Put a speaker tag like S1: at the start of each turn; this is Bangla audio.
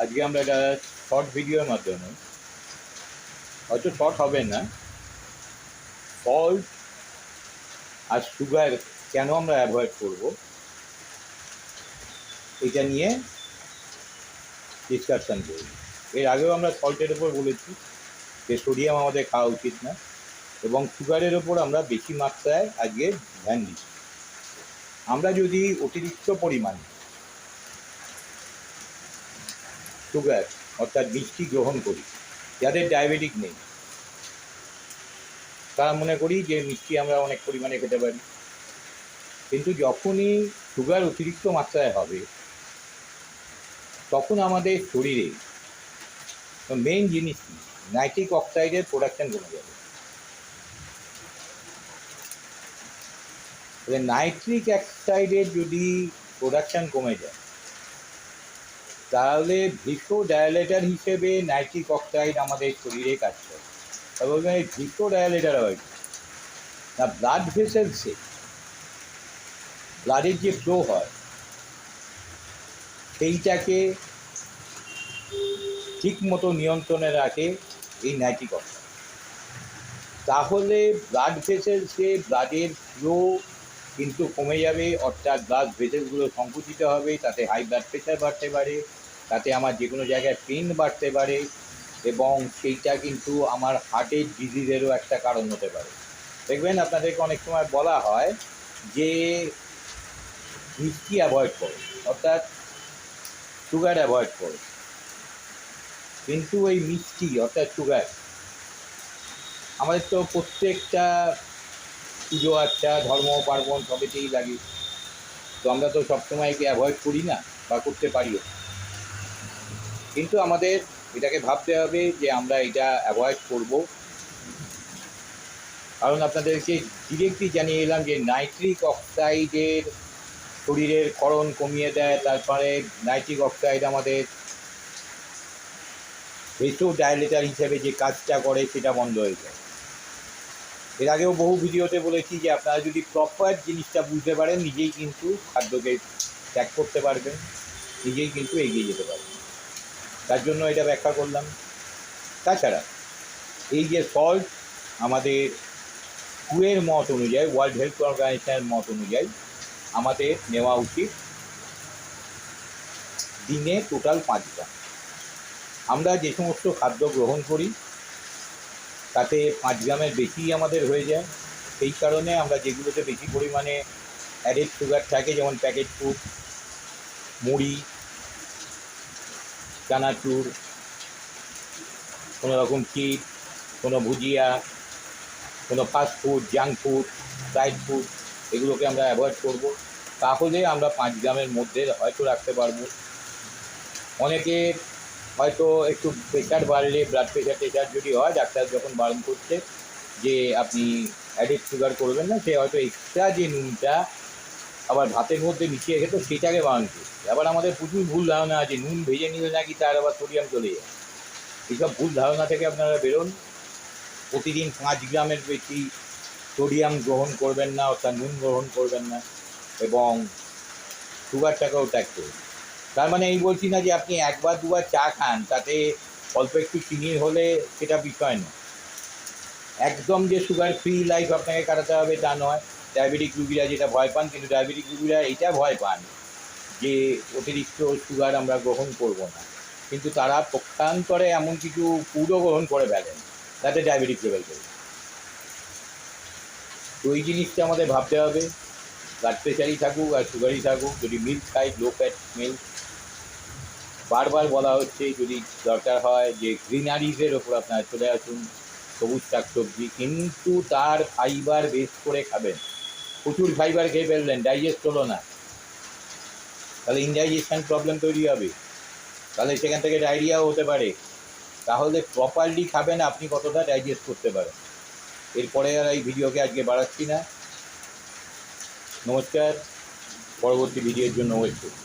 S1: আজকে আমরা একটা শর্ট ভিডিওর মাধ্যমে, হয়তো শর্ট হবে না, সল্ট আর সুগার কেন আমরা অ্যাভয়েড করব এটা নিয়ে ডিসকাশন করব। এর আগেও আমরা সল্টের ওপর বলেছি যে সোডিয়াম আমাদের খাওয়া উচিত না, এবং সুগারের ওপর আমরা বেশি মাত্রায় আজকে ধ্যান দিচ্ছি। আমরা যদি অতিরিক্ত পরিমাণে সুগার অর্থাৎ মিষ্টি গ্রহণ করি, যাদের ডায়াবেটিক নেই তারা মনে করি যে মিষ্টি আমরা অনেক পরিমাণে খেতে পারি, কিন্তু যখনই সুগার অতিরিক্ত মাত্রায় হবে তখন আমাদের শরীরে মেইন জিনিস কি, নাইট্রিক অক্সাইডের প্রোডাকশান কমে যাবে। তবে নাইট্রিক অক্সাইডের যদি প্রোডাকশান কমে যায় তাহলে ভিসোডায়ালেটার হিসেবে নাইট্রিক অক্সাইড আমাদের শরীরে কাজ করে। তবে ভিসোডায়ালেটার হয় না, ব্লাড ভেসেলসে ব্লাডের যে ফ্লো হয় সেইটাকে ঠিক মতো নিয়ন্ত্রণে রাখে এই নাইট্রিক অক্সাইড। তাহলে ব্লাড ভেসেলসে ব্লাডের ফ্লো কিন্তু কমে যাবে, অর্থাৎ ব্লাড ভেসেলসগুলো সংকুচিত হবে, তাতে হাই ব্লাড প্রেশার বাড়তে পারে, তাতে আমার যে কোনো জায়গায় পেন বাড়তে পারে, এবং সেইটা কিন্তু আমার হার্টের ডিজিজেরও একটা কারণ হতে পারে। দেখবেন আপনাদেরকে অনেক সময় বলা হয় যে মিষ্টি অ্যাভয়েড করো, অর্থাৎ সুগার অ্যাভয়েড করো, কিন্তু এই মিষ্টি অর্থাৎ সুগার আমাদের তো প্রত্যেকটা পুজো আচ্ছা ধর্ম পার্বণ সবেতেই লাগে, তো আমরা তো সবসময় একে অ্যাভয়েড করি না বা করতে পারিও, কিন্তু আমাদের এটাকে ভাবতে হবে যে আমরা এটা অ্যাভয়েড করব। কারণ আপনাদেরকে ডিরেক্টলি জানিয়ে এলাম যে নাইট্রিক অক্সাইডের শরীরের ক্ষরণ কমিয়ে দেয়, তারপরে নাইট্রিক অক্সাইড আমাদের ভেসোডায়ালেটার হিসেবে যে কাজটা করে সেটা বন্ধ হয়ে যায়। এর আগেও বহু ভিডিওতে বলেছি যে আপনারা যদি প্রপার জিনিসটা বুঝতে পারেন নিজেই কিন্তু খাদ্যকে ত্যাগ করতে পারবেন, নিজেই কিন্তু এগিয়ে যেতে পারবেন। তার জন্য এটা ব্যাখ্যা করলাম। তাছাড়া এই যে সল্ট আমাদের WHO মত অনুযায়ী, ওয়ার্ল্ড হেলথ অর্গানাইজেশনের মত অনুযায়ী আমাদের নেওয়া উচিত দিনে টোটাল 5 গ্রাম। আমরা যে সমস্ত খাদ্য গ্রহণ করি তাতে 5 গ্রামের বেশি আমাদের হয়ে যায়। সেই কারণে আমরা যেগুলোতে বেশি পরিমাণে অ্যাডেড সুগার থাকে, যেমন প্যাকেট ফুড, মুড়ি, চানাচুর, কোনো রকম চিপ, কোনো ভুজিয়া, কোনো fast food, junk food, fried food, এগুলোকে আমরা অ্যাভয়েড করব। তাহলে আমরা 5 গ্রামের মধ্যে হয়তো রাখতে পারবো। অনেকে হয়তো একটু প্রেশার বাড়লে, ব্লাড প্রেশার যদি হয়, ডাক্তার যখন বারণ করছে যে আপনি অ্যাডেড সুগার করবেন না, সে হয়তো এক্সট্রা যে নুনটা আবার ভাতের মধ্যে মিশিয়ে খেত সেটাকে বারণ করছে। আবার আমাদের প্রচুর ভুল ধারণা আছে নুন ভেজে নিলে নাকি তার আবার সোডিয়াম চলে যায়। এইসব ভুল ধারণা থেকে আপনারা বেরোন। প্রতিদিন 5 গ্রামের বেশি সোডিয়াম গ্রহণ করবেন না, অর্থাৎ নুন গ্রহণ করবেন না, এবং সুগারটাকেও ত্যাগ করুন। তার মানে এই বলছি না যে আপনি একবার দুবার চা খান তাতে অল্প একটু চিনি হলে সেটা বিষয় না। একদম যে সুগার ফ্রি লাইফ আপনাকে কাটাতে হবে তা নয়। ডায়াবেটিক রুগীরা যেটা ভয় পান, কিন্তু ডায়াবেটিক রুগীরা এটা ভয় পান যে অতিরিক্ত সুগার আমরা গ্রহণ করব না, কিন্তু তারা পক্ষান্তরে এমন কিছু ফুডও গ্রহণ করে ফেলেন তাতে ডায়াবেটিক লেভেল করে। তো এই জিনিসটা আমাদের ভাবতে হবে। ব্লাড প্রেশারই থাকুক আর সুগারই থাকুক, যদি মিল্ক খাই লো ফ্যাট মিল্ক, বারবার বলা হচ্ছে যদি দরকার হয় যে গ্রিনারিজের ওপর আপনারা চলে আসুন, সবুজ শাকসবজি, কিন্তু তার ফাইবার বেস করে খাবেন। প্রচুর ফাইবার খেয়ে ফেললেন, ডাইজেস্ট হলো না, তাহলে ইনডাইজেশন প্রবলেম তৈরি হবে, তাহলে সেখান থেকে ডায়রিয়াও হতে পারে। তাহলে প্রপারলি খাবেন আপনি কতটা ডাইজেস্ট করতে পারেন। এরপরে আর এই ভিডিওকে আজকে বাড়াচ্ছি না। নমস্কার, পরবর্তী ভিডিওর জন্য ওয়েট করুন।